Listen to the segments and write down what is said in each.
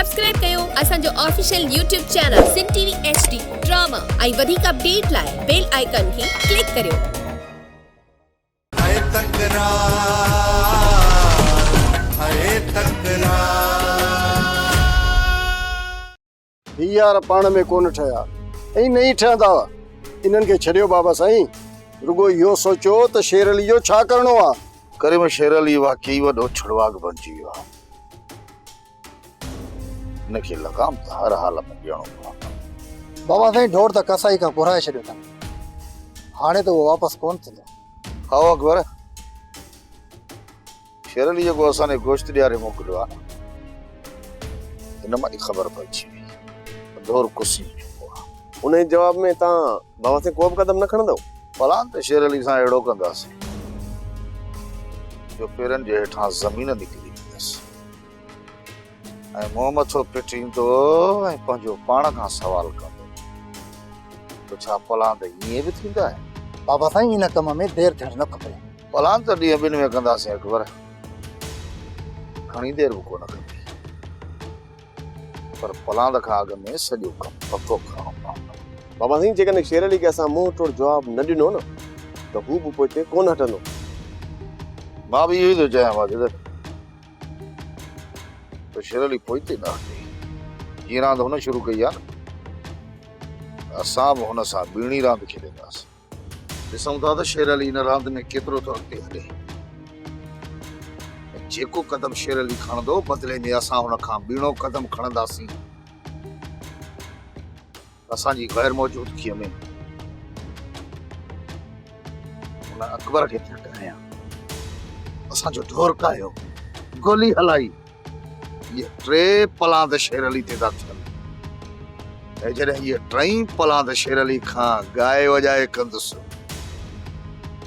Subscribe कयो असांजो official YouTube channel सिन TV HD drama ऐं वधीक अपडेट लाइ बेल आइकन खे क्लिक करियो। यार पाण में कोन ठया ऐं नहीं ठहंदा इन्हनि खे छॾियो बाबा साईं। रुगो इहो सोचो त शेर अली जो छा करणो आहे। करे में शेर अली वाकई वॾो छुड़वाग बणिजी वियो आहे। इनखे लगाम त हर हाल में ॾियणो पवंदो। बाबा साईं ढोर त कसाई खां घुराए छॾियो अथनि, हाणे त उहो वापसि कोन थींदो। खाओ अकबर, शेर अली जेको असांजे गोश्त ॾियारे मोकिलियो आहे हिन मां ख़बर पइजी वई ढोर कुसी चुको आहे। उन जवाब में तव्हां बाबा साईं को बि क़दम न खणंदव? फलान त शेर अली सां अहिड़ो कंदासीं जो पेरनि जे हेठां ज़मीन निकिरी वेंदसि ऐं मुंहुं मथो पिटींदो ऐं पंहिंजो पाण खां सवाल कंदो त छा फलान त ईअं बि थींदा आहिनि? बाबा साईं इन कम में देरि थियणु न खपे। फलान त ॾींहं ॿिनि में कंदासीं अकबर, घणी देरि बि कोन खपे, पर फलांद खां अॻु में सॼो कमु पको करणो पवंदो। बाबा साईं जेकॾहिं शेर अली खे असां मुंहुं तोड़ जवाब न ॾिनो न त हू बि पोइ हिते कोन हटंदो। मां बि इहो ई थो चाहियां वाजिद त शेर अली पोइ हिते न हटे। जीअं रांदि हुन शुरू कई आहे असां बि हुन सां ॿीणी रांदि खेॾंदासीं। ॾिसूं था त शेर अली हिन रांदि में केतिरो थो अॻिते हले। जेको कदम शेर अली खणंदो बदिले में असां हुन खां ॿीणो कदम खणंदासीं। असांजी गैर मौजूदगीअ में हुन अकबर खे टकाया, असांजो ढोर कायो, गोली हलाई, ये टे पलांद शेर अली ते था थियनि। ऐं जॾहिं इहे टई पलांद शेर अली खां गाए वॼाए कंदुसि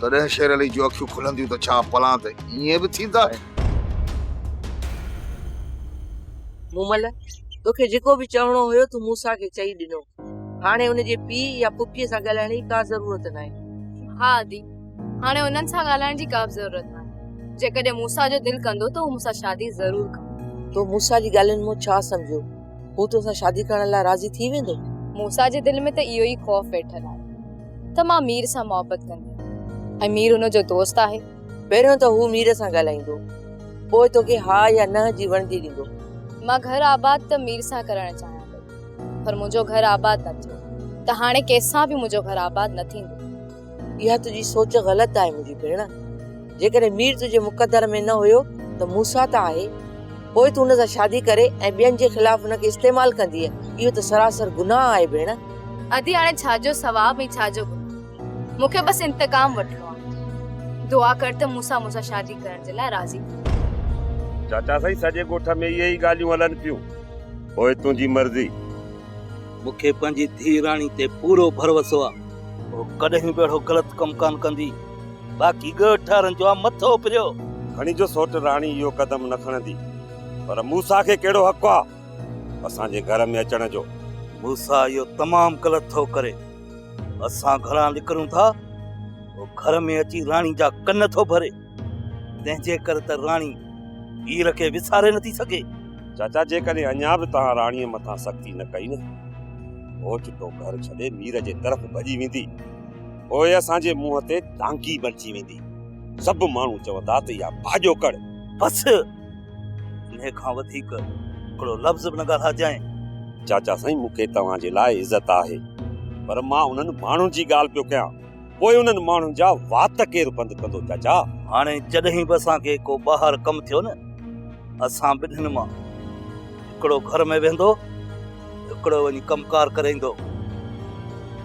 तॾहिं शेर अली जूं अखियूं खुलंदियूं त छा पलांद ईअं बि थींदा आहिनि? मूमल तोखे जेको बि चवणो हुयो तूं मूसा खे चई ॾिनो। हाणे उनजे पीउ या पुफीअ सां ॻाल्हाइण जी का ज़रूरत नाहे। हा दी, हाणे उन्हनि सां ॻाल्हाइण जी का बि ज़रूरत नाहे। जेकॾहिं मूसा जो दिलि कंदो त हू मूंसां शादी ज़रूर कंदो। तो मूसा जी ॻाल्हियुनि मां छा सम्झो? हू तोसां शादी करण लाइ राज़ी थी वेंदो? मूसा जे दिलि में त इहो ई ख़ौफ़ वेठल आहे त मां मीर सां मोहबत कंदी ऐं मीर हुनजो दोस्त आहे। पहिरियों त हू मीर सां ॻाल्हाईंदो, पोइ तोखे हा या न जी वणदी ॾींदो। मां घर आबाद त मीर सां करणु चाहियां पई, पर मुंहिंजो घर आबाद न थियो त हाणे कंहिंसां बि मुंहिंजो घर आबाद न थींदो। इहा तुंहिंजी सोच ग़लति आहे मुंहिंजी भेण। जेकॾहिं मीर तुंहिंजे मुक़दर में न हुयो त मूसा त आहे, पोइ तूं हुन सां शादी करे ऐं ॿियनि जे ख़िलाफ़ हुनखे इस्तेमालु कंदीअ। इहो त सरासर गुनाह आहे भेण। अदी हाणे छाजो सवाब ऐं छाजो गुनाह, मूंखे बसि इंतकाम वठिणो आहे। दुआ कर त मूसा मूंसां शादी करण जे लाइ राज़ी थी। चाचा साईं सॼे ॻोठ में इहे ई ॻाल्हियूं हलनि पियूं, पोइ तुंहिंजी मर्ज़ी। मूंखे पंहिंजी धीउ राणी ते पूरो भरोसो आहे, वो कॾहिं बि अहिड़ो ग़लति कमु कान कंदी। बाक़ी ॻोठ वारनि जो मथो पिरियो। खणी जो सोट राणी इहो कदम न खणंदी, पर मूसा खे कहिड़ो हक़ आहे असांजे घर में अचण जो? मूसा इहो तमामु ग़लति थो करे। असां घरां निकिरूं था, वो घर में अची राणी जा कन थो भरे, तंहिंजे करे त राणी हीर खे विसारे नथी सघे। चाचा जेकॾहिं अञा बि तव्हां राणीअ मथां सख़्ती न कई न, ओचितो घर छॾे मीर जे तरफ़ भॼी वेंदी, पोइ असांजे मुंहं ते टांकी बणिजी वेंदी। सभु माण्हू चवंदा त इहा भाॼो कड़। बसि इन खां वधीक हिकिड़ो लफ़्ज़ बि न ॻाल्हाइजांइ। चाचा साईं मूंखे तव्हांजे लाइ इज़त आहे, पर मां उन्हनि माण्हुनि जी ॻाल्हि पियो कयां। पोइ उन्हनि माण्हुनि जा वात केरु बंदि कंदो चाचा? हाणे जॾहिं बि असांखे को ॿाहिरि कमु थियो न, असां ॿिन्हिनि मां हिकिड़ो घर में वेंदो, हिकिड़ो वञी कमकार करे ईंदो।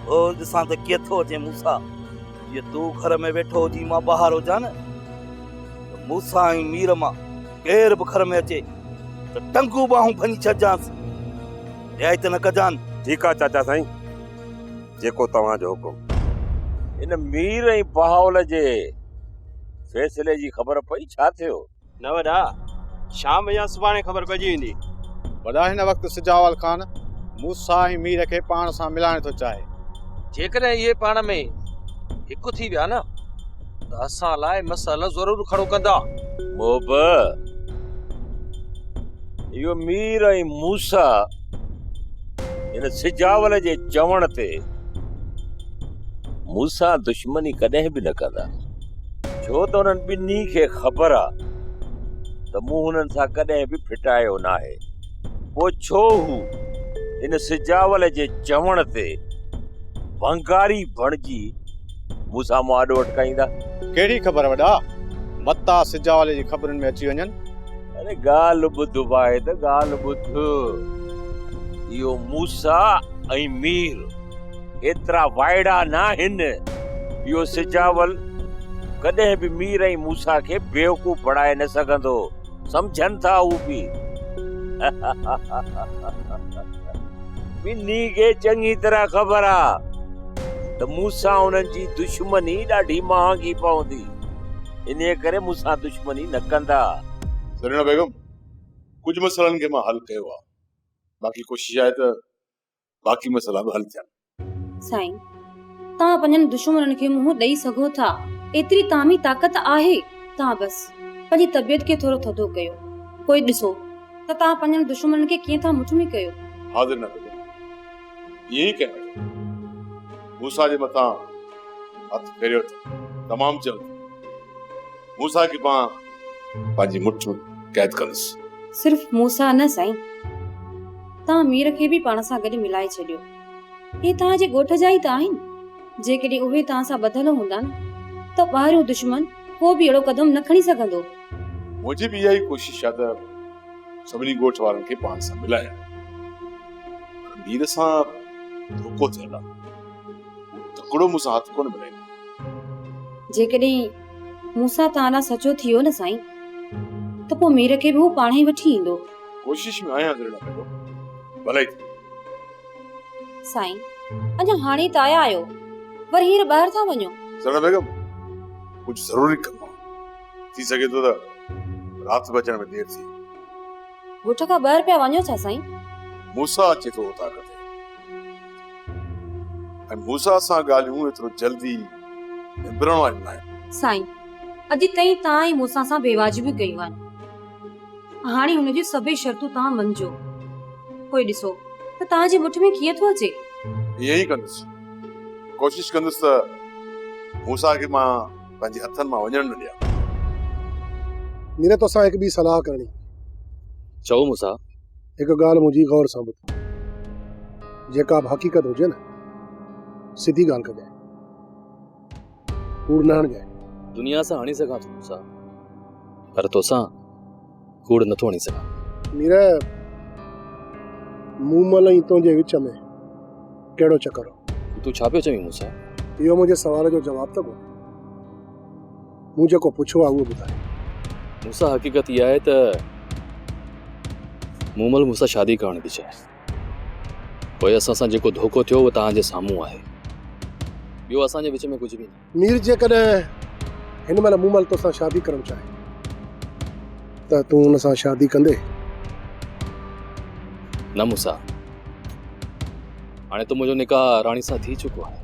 ओ ॾिसां त कीअं थो अचे मूसा। ये तूं घर में वेठो हुजी मां ॿाहिरि हुजां न, मूसा ऐं मीर मां केर बि घर में अचे त टंगू बाहूं भञी छॾिजांसि, रियायत न कजान। ठीकु आहे चाचा साईं, जेको तव्हांजो हुकुम। इन मीर ऐं बहावल जे फैसले जी ख़बर पई छा थियो? न वॾा, शाम या सुभाणे ख़बर पइजी वेंदी। वॾा हिन वक़्तु सिजावल ख़ान मूसा ऐं मीर खे पाण सां मिलाइण थो चाहे। जेकॾहिं इहे पाण में हिकु थी विया न त असां लाइ मसइलो ज़रूर खड़ो कंदा। मोब इहो मीर ऐं मूसा इन सिजावल जे चवण ते मूसा दुश्मनी कॾहिं बि न कंदा, छो त उन्हनि ॿिन्ही खे ख़बर आहे त मूं हुननि सां कॾहिं बि फिटायो न आहे। पोइ छो हू इन सिजावल जे चवण ते भंगारी बणिजी मूंसां मां आॾो अटकाईंदा? कहिड़ी ख़बर वॾा, मता सिजावाले जी ख़बरुनि में अची वञनि। अरे ॻाल्हि ॿुध भाई, त ॻाल्हि ॿुध। इहो मूसा ऐं मीर एतिरा वाइड़ा न आहिनि। इहो सिजावल कॾहिं बि मीर ऐं मूसा खे बेवकूफ़ बणाए न सघंदो, सम्झनि था हू बि। ॿिन्ही खे चङी तरह ख़बर आहे त मूसा उन्हनि जी दुश्मनी ॾाढी महांगी पवंदी, इन करे मूसा दुश्मनी न कंदा। सरीना बेगम, कुछ मसइलनि खे मां हल कयो आहे, बाक़ी कोशिश आहे त बाक़ी मसइला बि हल थियनि। साईं, तव्हां पंहिंजनि दुश्मननि खे मुंहुं ॾेई सघो था, एतिरी तामी ताक़त आहे। तव्हां बस पंहिंजी तबियत खे थोरो थधो कयो, पोइ ॾिसो त तव्हां पंहिंजनि दुश्मननि खे कीअं था मुठ में कयो। हाज़िर न बेगम, ईअं ई कयां। मूसा जे मथां हथ फेरियो तमामु जल्द। मूसा खे मां पंहिंजी मुठ में कैद कंदुसि। सिर्फ़ मूसा न साईं, तव्हां मीर खे बि पाण सां गॾु मिलाए छॾियो। हे तव्हांजे ॻोठ जा ई त आहिनि। जेकॾहिं उहे तव्हां सां ॿधल हूंदा न, त ॿाहिरियों दुश्मन को बि अहिड़ो कदम न खणी सघंदो। मुंहिंजी बि इहा ई कोशिश आहे त सभिनी ॻोठ वारनि खे पाण सां मिलायां। मीर सां धोखो थियल आहे, तकिड़ो मूंसां हथ कोन मिलाईंदो। जेकॾहिं मूसा तव्हां लाइ सचो थियो न साईं, त पोइ मीर खे बि हू पाण ई वठी ईंदो। कोशिश में आहियां ज़रूर बेगम, भले साईं, अञा हाणे त आया आहियो, वरी हींअर ॿाहिरि था वञो। सरीना बेगम, कुछ ज़रूरी कमु आहे, थी सघे थो त राति बचण में देर थी। ॻोठ खां ॿाहिरि पिया वञो छा साईं? मूसा अचे थो उतां कते, ऐं मूसा सां ॻाल्हियूं एतिरो जल्दी निबरण वारियूं न आहिनि। साईं, अॼु ताईं तव्हां ई मूंसां सां बेवाजिबी कयूं आहिनि। हाणे हुन जी सभई शर्तूं तव्हां मञिजो, पोइ ॾिसो त तव्हांजे मुठ में कीअं थो अचे। ईअं ई कंदुसि, कोशिश कंदुसि त मूसा खे मां पंहिंजे हथनि मां वञण न ॾियां। मीर तोसां हिकु ॿी सलाह करणी। चओ मूसा। हिकु ॻाल्हि मुंहिंजी गौर सां ॿुध, जेका बि हक़ीक़त हुजे न, सिधी ॻाल्हि कजांइ, कूड़ न हणजांइ। दुनिया सां हणी सघां थो मूसा, पर तोसां कूड़ नथो हणी सघां। मीर, मूमल ऐं तुंहिंजे विच में कहिड़ो चकर हो? तूं छा पियो चवीं मूसा? इहो मुंहिंजे सवाल जो जवाब त कोन्हे, मूं जेको पुछो आहे उहो ॿुधाए। मूसा, हक़ीक़त इहा आहे त मूमल मूंसां शादी करण थी चाहे। पोइ असां सां जेको धोखो थियो उहो तव्हांजे साम्हूं आहे, ॿियो असांजे विच में कुझु बि न। मीर, जेकॾहिं हिन महिल मूमल तोसां शादी करणु चाहे त तूं हुन सां शादी कंदे? न मूसा, हाणे त मुंहिंजो निकाह राणी सां थी चुको आहे।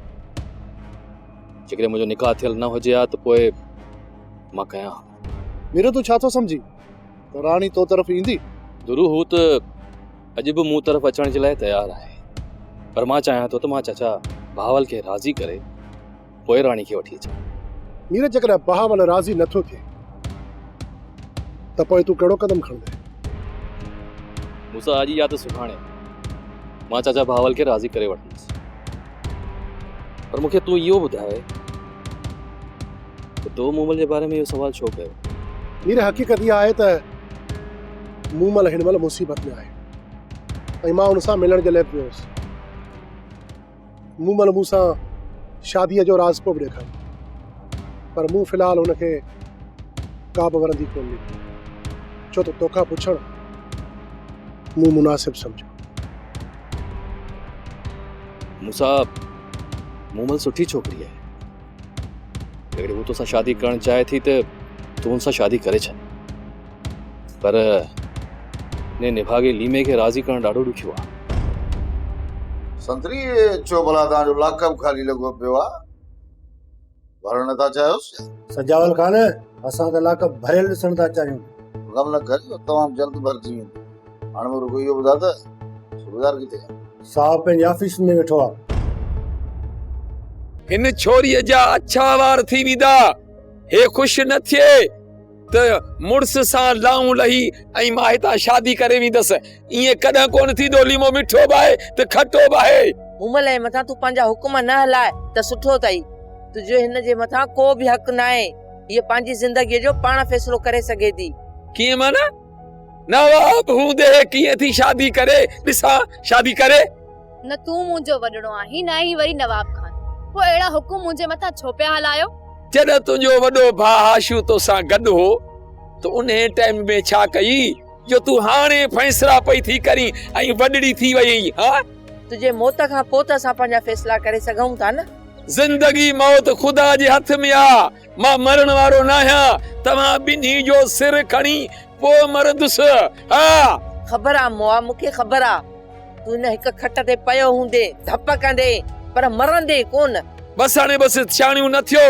जेकॾहिं मुंहिंजो निकाह थियल न हुजे हा त पोइ मां कयां। मीर, तूं छा थो सम्झी त राणी तो तरफ़ ईंदी? दुरू, हू त अॼु बि मूं तरफ़ अचण जे लाइ तयारु आहे, पर मां चाहियां थो त मां चाचा बहावल खे राज़ी करे पोइ राणी खे वठी अचां। मीर, जेकॾहिं बहावल राज़ी नथो थिए त पोइ तूं कहिड़ो कदम खणंदे? मूसा, अॼु या त सुभाणे मां चाचा बहावल खे राज़ी करे वठंदुसि, पर मूंखे तूं इहो ॿुधाए त तो मूमल जे बारे में इहो सवाल छो कयो? मीर, हक़ीक़त इहा आहे त मूमल हिन महिल मुसीबत में आहे ऐं मां हुन सां मिलण जे लाइ पियो हुउसि। मूमल मूंसां शादीअ जो राज़ पोइ बि ॾेखारियो, पर मूं फ़िलहाल हुनखे का बि वरंदी कोन ॾिनी, छो त तोखां पुछणु मूं मुनासिब सम्झो। मूसा, मूमल सुठी छोकिरी आहे, अगरि हू तोसां शादी करणु चाहे थी त तूं हुन सां शादी करे छॾ, पर ने निभागे लीमे खे राज़ी करणु ॾाढो ॾुखियो आहे। संतरी, छो भला तव्हांजो लाकअप खाली लॻो पियो आहे, भरण नथा चाहियोसि? सजावल खान, असां त लाकअप भरियल ॾिसण था चाहियूं। गम न करियो, तमामु जल्द भरिजी वेंदो। हाणे मूं रुॻो इहो ॿुधा त सूबेदार किथे आहे? साहब पंहिंजे ऑफिस में वेठो आहे। हिन छोरीअ जा अच्छा वार थी वेंदा, हे ख़ुशि न थिए त मुड़ुस सां लाऊं लही ऐं मां हितां शादी करे वेंदसि। ईअं कॾहिं कोन थींदो, लीमो मिठो बाहे त खटो बाहे। मूमल जे मथां तूं पंहिंजा हुकुम न हलाए त सुठो अथई। तुंहिंजो हिन जे मथां को बि हक़ न आहे। हीअ पंहिंजी ज़िंदगीअ जो पाण फ़ैसिलो करे सघे थी। कीअं माना? नवाब हूंदे कीअं थी शादी करे? ॾिसां शादी करे। न तूं मुंहिंजो वॾड़ो आहीं न ही वरी नवाब खान। पोइ अहिड़ा हुकुम मुंहिंजे मथां छो पिया हलायो? जॾहिं तुंहिंजो वॾो भाउ हाशू तोसां गॾु हो त उन टाइम में छा कई जो तूं हाणे फ़ैसला पई थी करी ऐं वॾड़ी थी वई? हा, तुंहिंजे मौत खां पोइ त असां पंहिंजा फ़ैसला करे सघूं था न। ज़िंदगी मौत ख़ुदा जे हथ में आ। मां मरण वारो न आहियां। तव्हां ॿिन्ही जो सिर खणी पोइ मरंदुसि। हा, ख़बर आ मोआ, मूंखे ख़बर आ तूं हिन हिक खट ते पियो हूंदे धप कंदे पर मरंदे कोन। बस हाणे बस छाणियूं न थियो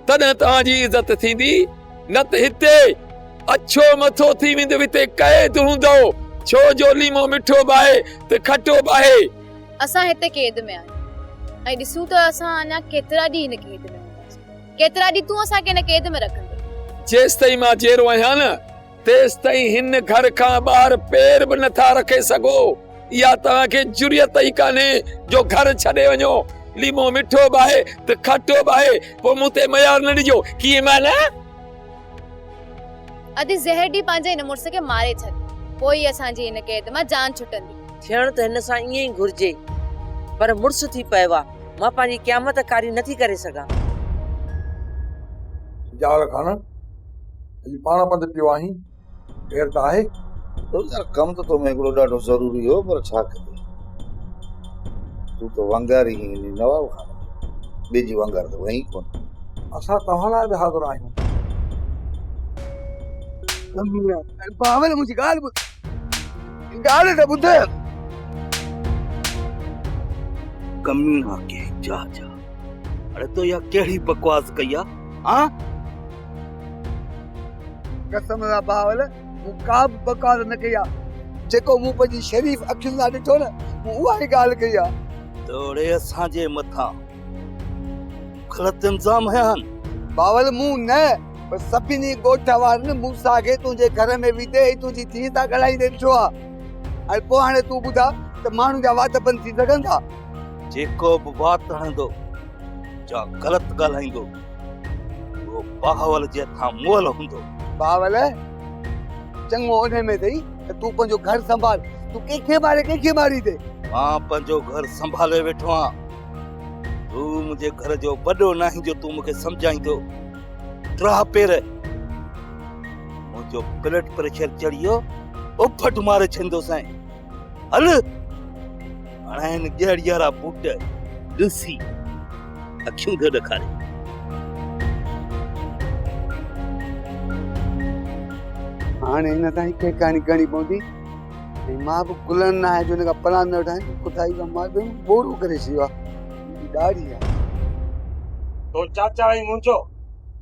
तॾहिं तव्हांजी इज़त थींदी, न त हिते अछो मथो थी वेंदो, हिते क़ैद हूंदो। छो जो लीमो मिठो बाहे त खटो बाहे। असां हिते क़ैद में आहियूं ऐं ॾिसूं त असां अञा केतिरा ॾींहं हिन क़ैद में हूंदासीं। केतिरा ॾींहं तूं असांखे हिन क़ैद में रखंदे? जेसि ताईं मां जेरो आहियां न तेसि ताईं हिन घर खां ॿाहिरि पेर बि नथा रखे सघो। इहा तव्हांखे जुरियत ई कान्हे जो घर छॾे वञो। लीमो मिठो बाहे त खटो बाहे, पोइ मूं ते मयार न ॾिजो। कीअं माना? अॼु ज़हर ॾी पंहिंजे हिन मुड़ुस खे मारे छॾ, पोइ असांजी हिन क़ैद मां जान छुटंदी। थियण त हिन सां ईअं ई घुर्जे, पर मुड़ुस थी पियो आहे। मां पंहिंजी क़यामत कारी नथी करे सघां। जाल खान अॼु पाण पंधु पियो आहीं, ढेर त आहे। तो यार कम तो में हिकिड़ो ॾाढो ज़रूरी हो, पर छा कजे। तूं त वंगार ई नवाब खान, ॿिजी वंगार त वहीं कोन। असां तव्हां लाइ बि हाज़िर आहियूं। पावल मुंहिंजी ॻाल्हि ॿुध, ॻाल्हि त ॿुध। कमीना के जा अरे तो या केड़ी बकवास कई आ? हां, कसम दा पावल मूं का बि बकवास न कई आहे। जेको मूं पंहिंजी शरीफ़ अखियुनि सां ॾिठो न, मूं उहा ई ॻाल्हि कई आहे। तोड़े असांजे मथां ग़लत इल्ज़ाम हयान। पावल मूं न, पर सभिनी ॻोठ वारनि मूंसां खे तुंहिंजे घर में विधे तुंहिंजी धीउ सां ॻाल्हाईंदे ॾिठो आहे। ऐं पोइ हाणे तूं ॿुधा त माण्हू जा वात बंदि थी सघनि था। जेको बि वात हणंदो जा ग़लत ॻाल्हाईंदो वो बावल जे हथां मोल हूंदो। बावल चङो उन में अथई त तूं पंहिंजो घर संभाल। तूं कंहिंखे मारे कंहिंखे मारी थी? मां पंहिंजो घर संभाले वेठो आहियां। तूं मुंहिंजे घर जो वॾो नाहीं जो तूं मूंखे सम्झाईंदो। त्राह पेर मुंहिंजो ब्लड प्रेशर चढ़ियो, उफट मारे छंदो साईं। हल हाणे हिन ॼड़ी वारा बूट ॾिसी अखियूं थो ॾेखारे। हाणे हिन ताईं के कहाणी करणी पवंदी। मां बि गुलनि न आहे जो हिन खां प्लान न ठाहे खुदाई खां मां बि बोरू करे छॾियो आहे। ॾाढी आहे तो चाचा ई मुंहिंजो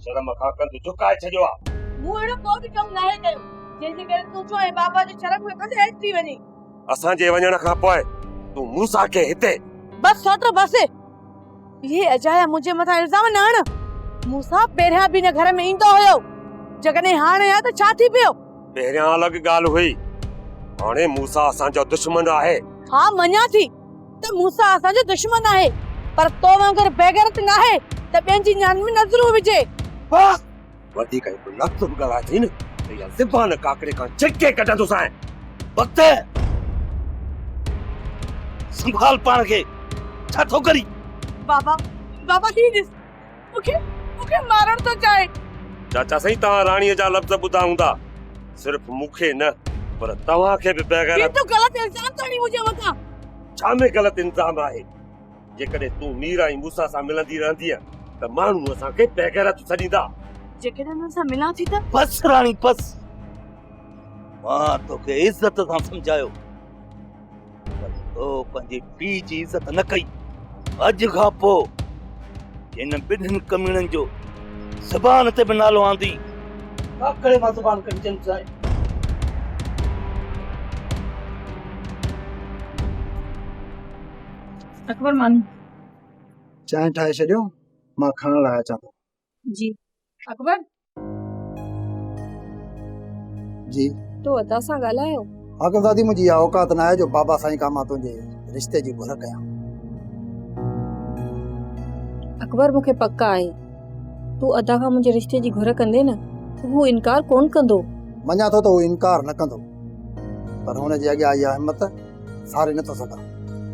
शर्म खां कंद झुकाए छॾियो आहे। मूं अहिड़ो को बि कमु नाहे कयो जंहिंजे करे तूं चो ऐं बाबा जो शर्म में कंदे हेठि थी वञे। असांजे वञण खां पोइ तूं मूंसा खे हिते बस सोतो बस। ये अजाया मुझे मथा इल्जाम न हण। मूंसा पहिरियां बि न घर में ईंदो हुयो, जकॾहिं हाणे आ त छा थी पियो? पहिरियां अलॻि ॻाल्हि हुई, हाणे मूंसा असांजो दुश्मन आहे। हा मञा थी त मूंसा असांजो दुश्मन आहे, पर तो वांगुरु बेगैरत न आहे त ॿियनि जी न्यान में नज़रूं विझे। बस वधीक हिकु लफ़्ज़ बि ॻाल्हाए थी न त इहा ज़बान काकड़े खां छिके कढंदोसांइ। वक्त संभाल पाण खे। छा थो करी? बाबा बाबा ही ॾिस, मूंखे मारण थो चाहे। चाचा सही तव्हां राणीअ जा लफ़्ज़ ॿुधा हूंदा, सिर्फ़ मूंखे न पर तव्हांखे बि बेगैरत। ये तो गलत इल्जाम तणी मुझे मथा। छा में ग़लति इल्ज़ाम आहे? जेकॾहिं तूं मीरा ऐं मूंसा सां मिलंदी रहंदीअ त माण्हू असांखे बेगैरत सॾींदा। जेकॾहिं हुननि सां मिलां थी त बस राणी बस। मां तोखे इज़त सां सम्झायो, पर तो पंहिंजे पीउ जी इज़त न कई। अॼु खां पोइ हिन ॿिन्हिनि कमीणनि जो ज़बान ते बि नालो आंदी। काकड़े मां ज़बान कढी चंद साईं। अकबर मानी चांहि ठाहे छॾियो, मां खणण लाइ अचां थो। जी। अकबर जी तो अदा सां ॻाल्हायो। आकमदादी मुंहिंजी इहा औकात न आहे जो बाबा साईं खां मां तुंहिंजे रिश्ते जी घुर कयां। अकबर मूंखे पक आहे तूं अदा खां मुंहिंजे रिश्ते जी घुर कंदे न त हू इनकार कोन कंदो। मञा थो त हू इनकार न कंदो, पर हुन जे अॻियां इहा हिमत सारे नथो सघां।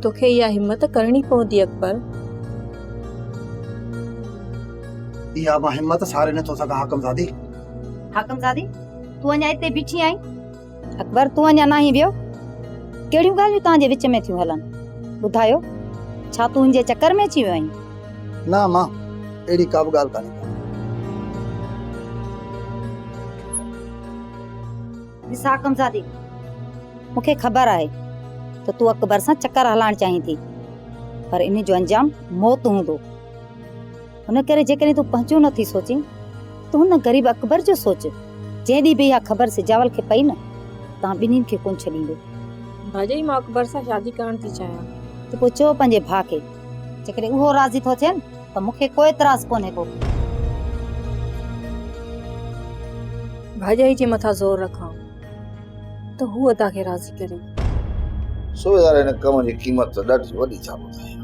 तोखे इहा हिम्मत करणी पवंदी अकबर। इहा मां हिम्मत सारे नथो सघां हाकमज़ादी। हाकमज़ादी तूं अञा हिते बीठी आई? अकबर तूं अञा नाही वियो? कहिड़ियूं ॻाल्हियूं तव्हांजे विच में थियूं हलनि? ॿुधायो, छा तूं हिन जे चक्कर में अची वियो आहीं? ना मां अहिड़ी का बि ॻाल्हि कान्हे। ॾिस हाकमज़ादी, मूंखे ख़बर आहे त तूं अकबर सां चक्कर हलाइण चाहीं थी, पर इन जो अंजाम मौत हूंदो। हुन करे जेकॾहिं तूं पंहिंजो नथी सोची त हुन ग़रीब अकबर जो सोच। जंहिं ॾींहुं बि इहा ख़बर सिजावल खे पई न, तव्हां ॿिन्हिनि खे कोन छॾींदो। भाॼई मां अकबर सां शादी करण थी चाहियां। त पोइ चओ पंहिंजे भाउ खे, जेकॾहिं उहो राज़ी थो थिए त मूंखे कोई एतराज़ कोन्हे को। भाॼई जे मथां ज़ोर रखां त हू अदा खे राज़ी करे। सूबेदार हिन कम जी क़ीमत ॾाढी वॾी था ॿुधायो।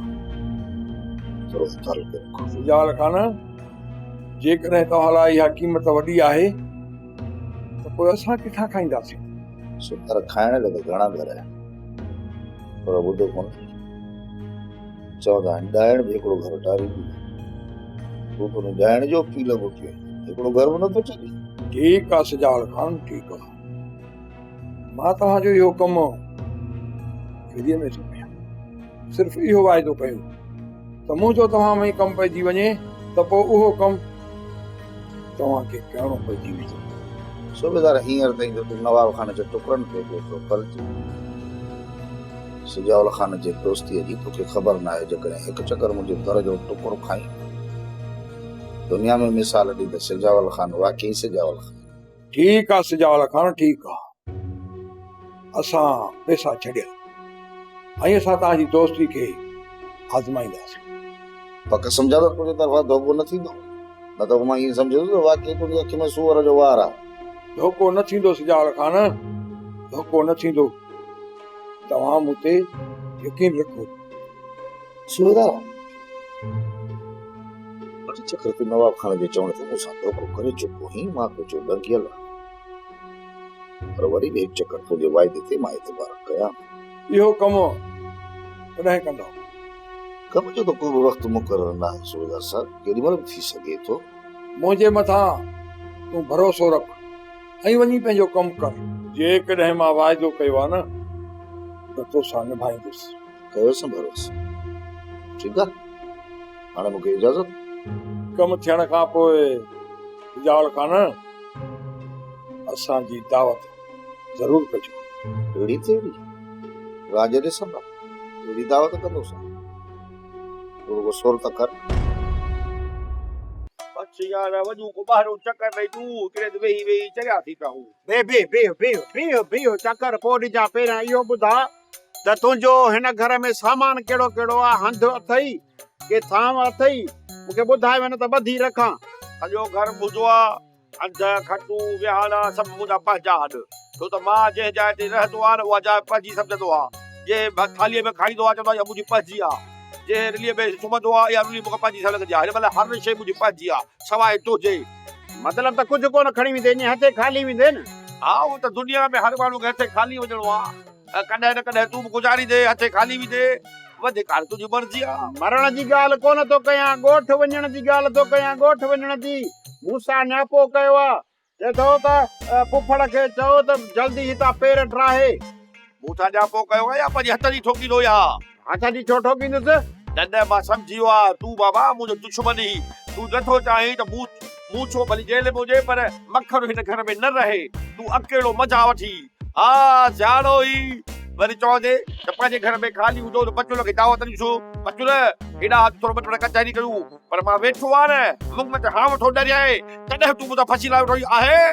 थोरो ख़्यालु कयो। सुजाल खान, जेकॾहिं तव्हां लाइ इहा क़ीमत वॾी आहे त पोइ असां किथां खाईंदासीं? सुकर खाइण लाइ त घणा घर आहिनि, पर ॿुधो कोन। चवंदा आहिनि ॾाइण बि हिकिड़ो घर टारींदी। तूं तुंहिंजे ॾाइण जो पी लॻो पियो, हिकिड़ो घर बि नथो छॾे। ठीकु आहे सुजाल खान, ठीकु आहे। मां तव्हांजो इहो कमु फिरीअ में थो कयां। सिर्फ़ु इहो वाइदो कयो त मुंहिंजो तव्हां में कमु पइजी वञे त पोइ उहो कमु तव्हांखे करिणो पइजी वेंदो। सूबेदार हींअर ताईं त तूं नवाब खान जे टुकड़नि खे पियो फर्ज़। सिजावल खान जे दोस्तीअ जी तोखे ख़बर न आहे। जेकॾहिं हिकु चकर मुंहिंजे दर जो टुकड़ो खाई, दुनिया में मिसाल ॾी त सिजावल खान वाकई सिजावल खान। ठीकु आहे सिजावल खान, ठीकु आहे। असां पैसा छॾिया ऐं असां तव्हांजी दोस्ती खे आज़माईंदासीं। पक सम्झा त तुंहिंजे तरफ़ां धोखो न थींदो, न त मां ईअं सम्झंदो त वाकई तुंहिंजी अखि में सूअर जो वार आहे। धोखो न थींदो सिजावल खान, धोखो न थींदो। तव्हां मूं ते यकीन रखो। सूबेदार वॾी चकर तूं नवाब खान जे चवण ते मूंसां धोखो करे चुको आहीं। मां तुंहिंजो ॾंगियल आहे, पर वरी बि हिकु चकर तुंहिंजे वाइदे ते मां एतबार कयां। इहो कमु कॾहिं कंदो? कम जो त को बि वक़्तु मुक़ररु न आहे सूबेदार साहब, केॾी महिल बि थी सघे थो। मुंहिंजे मथां तूं भरोसो रख ऐं वञी पंहिंजो कमु कर। जेकॾहिं मां वाइदो कयो आहे न त तोसां निभाईंदुसि। कयोसि भरोसो। ठीकु आहे, हाणे मूंखे इजाज़त। कमु थियण खां पोइ सिजावल खान असांजी दावत ज़रूरु कजो। अहिड़ी तेड़ी राज ॾिसंदा, अहिड़ी दावत कंदोसीं। थोरो सोर त कर। यार वञू को ॿाहिरो चकर ॾेई तूं किरे वेही वेही चरिया थी पिया हूं। बीहो चकर पोइ ॾिजां। पहिरियां इहो ॿुधा त तुंहिंजो हिन घर में सामान कहिड़ो कहिड़ो आहे? हंधु अथई के थांव अथई? मूंखे ॿुधाए वञ त ॿधी रखां। सॼो घर मुंहिंजो आहे। हंध खटूं विहाणा सभु मुंहिंजा पंहिंजा आहिनि। छो त मां जंहिं जाइ ते रहंदो आहे न उहा जाइ पंहिंजी सम्झंदो आहे। जंहिं थालीअ में खाईंदो आहे चवंदो आहे मुंहिंजी पंहिंजी आहे। जंहिं रिलीअ में सुम्हंदो आहे इहा रिली मूंखे पंहिंजी लॻंदी आहे। हिन महिल हर शइ मुंहिंजी पंहिंजी आहे सवाइ तुंहिंजे। मतिलबु त कुझु कोन खणी वेंदे, हथे खाली वेंदे न? हा, उहो त दुनिया में हर माण्हू खे हथे खाली वञणो आहे। कॾहिं न कॾहिं तूं बि गुज़ारींदे हथे खाली वेंदे। वधीक हाणे तुंहिंजी मर्ज़ी आहे। मरण जी ॻाल्हि कोन थो कयां, ॻोठ वञण जी ॻाल्हि थो कयां। ॻोठ वञण जी मूंसां न्यापो कयो आहे। चए थो त फुफड़ खे चओ त जल्दी हितां पेर ठाहे। मूंसां न्यापो कयो आहे या पंहिंजे हथ जी ठोकींदो? या हथ जी छो ठोकींदुसि? न मां सम्झी वियो आहे। तूं बाबा मुंहिंजो दुश्मन ई। तूं नथो चाहीं त मूं छो भली जेल में हुजे पर मखण हिन घर में न रहे। तू अकेलो मज़ा वठी। हा सियाणो ई। वरी चवंदे त पंहिंजे घर में खाली हूंदो त बचुल खे दावत ॾींदो। बचुल हेॾा थोरो ॿ कचहरी कयूं, पर मां वेठो आहे न। मुंह में हां वठो डरियाए तॾहिं तूं मूंसां फसी लाइ वेठो आहे।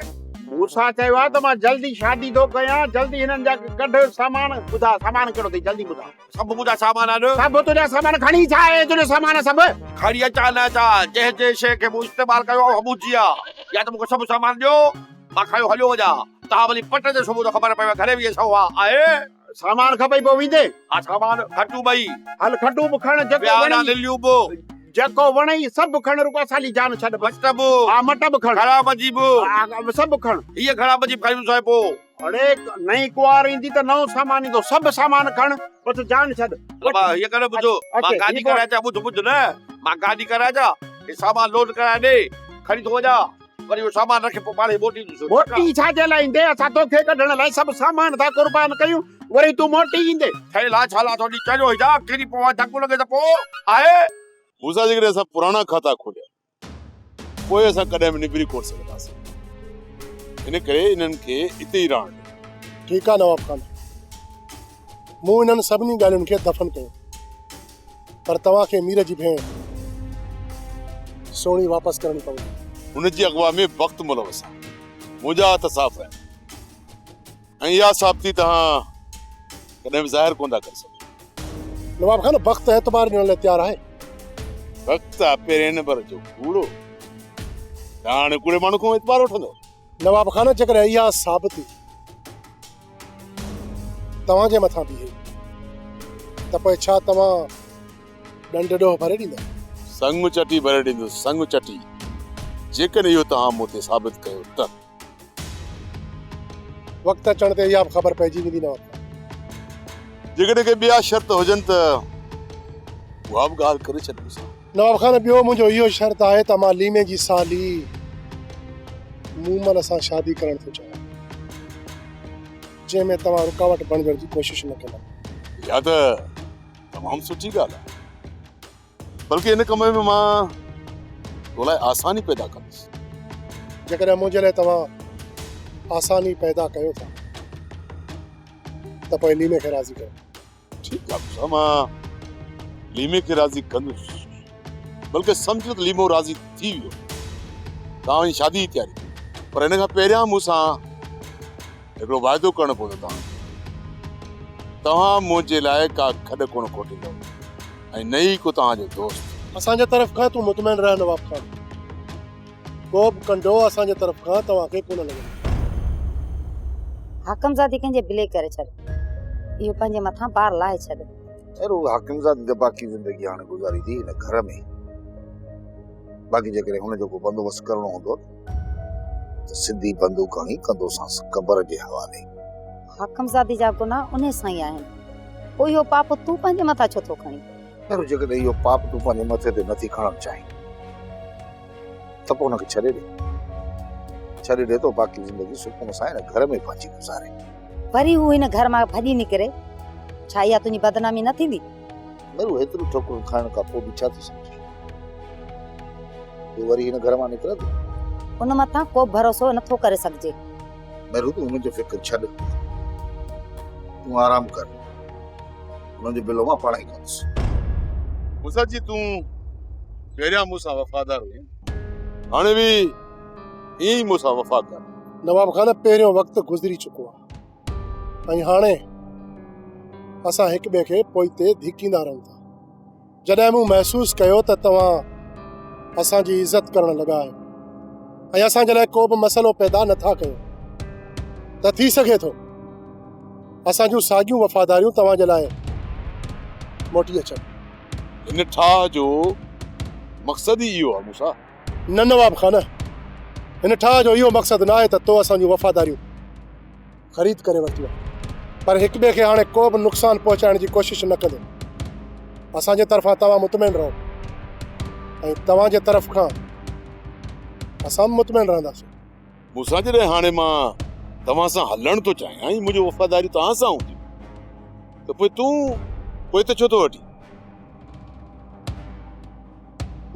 मूंसां चयो आहे त मां जल्दी शादी थो कयां, जल्दी हिननि जा कढ सामान। ॿुधा सामान कहिड़ो अथई, जल्दी ॿुधा। सभु मुंहिंजा सामान आहिनि। सभु तुंहिंजा सामान खणी छा आहे, तुंहिंजा सामान सभु खणी अचां न अचां, जंहिं शइ खे मूं इस्तेमालु कयो आहे मुंहिंजी आहे। या त मूंखे सभु सामान ॾियो, मां खयो हलियो वञा। तव्हां वरी पट ते सुबुह जो ख़बर पए घणे वीह सौ आहे। सामान खपई पोइ वेंदे। हा सामान खटूं ॿई। हल खटूं बि खण, जेको वणई सभु खण। रुको साली जान छॾ। मटब हा मटब खण। ख़राब जी बि सभु खण। हीअ ख़राब जी खणी सो पोइ। अरे नई कुआर ईंदी त नओं सामान ईंदो, सभु सामान खण, बस जान छॾ। हीअ करे ॿुधो, मां गाॾी कराए अचां। ॿुध न, मां गाॾी कराए अचां, हे सामान लोड कराए ॾे, खणी थो वञा। वरी उहो सामान रखे पोइ पाणे मोटी ॾिसो। मोटी छाजे लाइ ईंदे? असां तोखे कढण लाइ सभु सामान था कुर्बान कयूं, वरी तूं मोटी ईंदे? ठहियल आहे छाला थोड़ी चढ़ो जा, किरी पोइ धक्को लॻे त पोइ आहे। मूंसां जेकॾहिं असां पुराणा खाता खोलिया, पोइ असां कॾहिं बि निबिरी कोन सघंदासीं। इन करे इन्हनि खे हिते ई रहण ॾियो। ठीकु आहे नवाब खान, मूं इन्हनि सभिनी ॻाल्हियुनि खे दफ़न कयो, पर तव्हांखे मीर जी भेण सोणी वापसि करणी पवंदी। हुनजी अगवा में वक़्तु मुलवस आहे। मुंहिंजा हथ साफ़ आहिनि ऐं इहा साबिती तव्हां कॾहिं बि ज़ाहिर कोन था करे सघो। नवाब खान वक़्तु एतबार ॾियण लाइ तयारु आहे। वक़्तु आहे पहिरें नंबर जो कूड़ो, हाणे कूड़े माण्हू खां एतबार वठंदो। नवाब खान जेकॾहिं इहा साबिती तव्हांजे मथां बीहे त पोइ छा तव्हां ॾंड ॾोह भरे ॾींदा? संग चटी भरे ॾींदुसि, संग चटी, जेकॾहिं इहो तव्हां मूं ते साबित कयो त। वक़्तु अचण ते इहा ख़बर पइजी वेंदी। जेकॾहिं के ॿिया शर्त हुजनि त उहा बि ॻाल्हि करे छॾियोसि। नवाब खान ॿियो मुंहिंजो इहो शर्त आहे त मां लीमे जी साली मूमल सां शादी करण थो चाहियां, जंहिंमें तव्हां रुकावट बणजण जी कोशिश न कंदा। इहा त तमामु सुठी ॻाल्हि आहे, बल्कि इन कम में मां तो लाइ आसानी पैदा कंदुसि। जेकॾहिं मुंहिंजे लाइ तव्हां आसानी पैदा कयो था त पोइ लीमे खे राज़ी कयो। ठीकु आहे, मां लीमे खे राज़ी कंदुसि, बल्कि सम्झो त लीमो राज़ी थी वियो, तव्हांजी शादी जी तयारी। पर हिन खां पहिरियां मूंसां हिकिड़ो वाइदो करणो पवंदो। तव्हां मुंहिंजे लाइ का खॾ कोन खोटींदो ऐं न ई को तव्हांजो दोस्त। असांजे तरफ़ खां तूं मुतमइन रह नवाब खान, को बि कंडो असांजे तरफ़ खां तव्हांखे कोन लॻंदो। हाकमज़ादी कंहिंजे बिले करे छॾ, इहो पंहिंजे मथां पार लाहे छॾ। अरे हाकिमज़ादी त बाक़ी ज़िंदगी हाणे गुज़ारी थी हिन घर में। बाक़ी जेकॾहिं हुनजो को बंदोबस्तु करणो हूंदो त सिधी बंदूक खणी कंदोसांसि क़बर जे हवाले। हाकमज़ादी जा गुनाह उन सां ई आहिनि, पोइ इहो पाप तूं पंहिंजे मथां छो थो खणी? पर जेकॾहिं इहो पाप तूं पंहिंजे मथे ते नथी खणणु चाहीं त पोइ हुनखे छॾे ॾे तो बाक़ी ज़िंदगी सुकून सां हिन घर में पंहिंजी गुज़ारे। वरी हू हिन घर मां भॼी निकिरे, छा इहा तुंहिंजी बदनामी न थींदी? मरू हेतिरो ठोकर खाइण खां पोइ बि छा थी सम्झे, तूं वरी हिन घर मां निकिरंदो? उन मथां को भरोसो नथो करे सघिजे। मरू तूं हुनजो फिक्र छॾ, तूं आराम कर, हुनजो बिलो मां पाण ई कंदुसि। मूंसां जी तूं पहिरियां मूंसां वफ़ादार हुई, हाणे बि ईअं ई मूंसां वफ़ा कर। नवाब खान पहिरियों वक़्तु गुज़री चुको आहे ऐं हाणे असां हिक ॿिए खे पोइते धिकींदा रहूं था। जॾहिं मूं महसूस कयो त तव्हां असांजी इज़त करण लॻा आहियो ऐं असांजे लाइ को बि मसइलो पैदा नथा कयो, त थी सघे थो असां जूं साॻियूं वफ़ादारियूं तव्हांजे लाइ मोटी अचनि। इन ठाह जो मक़सद ई इहो आहे मूंसां। न नवाब खान, इन ठाह जो इहो मक़सद न आहे त तो असांजूं वफ़ादारियूं ख़रीद करे वरितियूं आहे, पर हिक ॿिए खे हाणे को बि नुक़सानु पहुचाइण जी कोशिश न कंदो। असांजे तरफ़ां तव्हां मुतमइन रहो ऐं तव्हांजे तरफ़ खां असां मुतमइन रहंदासीं। मूंसां जॾहिं हाणे मां तव्हां सां हलण थो चाहियां ऐं मुंहिंजो वफ़ादारी तव्हां सां हूंदी त पोइ तूं पोइ छो थो वठी?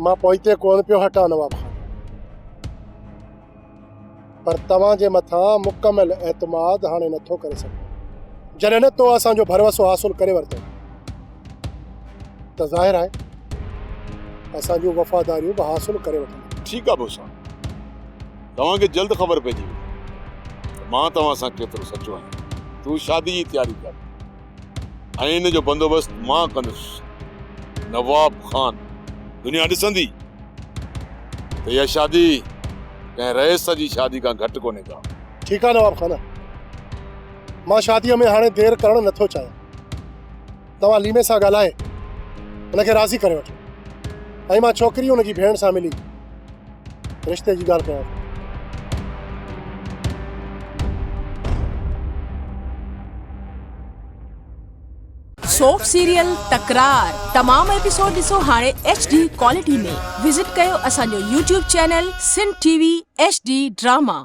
मां पोइते कोन पियो हटां नवाब खान, पर तव्हांजे मथां मुकमल एतमाद हाणे नथो करे सघां। जॾहिं न तो असांजो भरवसो हासिल करे वरितो त ज़ाहिर आहे असांजूं वफ़ादारियूं बि हासिल करे वठंदा। ठीकु आहे मूंसां, तव्हांखे जल्द ख़बर पइजी वेंदी। मां तव्हां सां केतिरो सचो आहियां। तूं शादी जी तयारी कर ऐं इन जो बंदोबस्त मां कंदुसि। नवाब खान दुनिया ॾिसंदी त इहा शादी कंहिं रईस जी शादी खां घटि कोन्हे का। ठीकु आहे नवाब खान, मां शादीअ में हाणे देरि करणु नथो चाहियां। तव्हां लीमे सां ॻाल्हाए हुनखे राज़ी करे वठो ऐं मां छोकिरी हुनजी भेण सां मिली रिश्ते जी ॻाल्हि कयां। सोप सीरियल तकरार तमाम एपिसोड ॾिसो हाणे HD क्वालिटी में। विजिट कयो असांजो YouTube channel Sindh TV HD drama.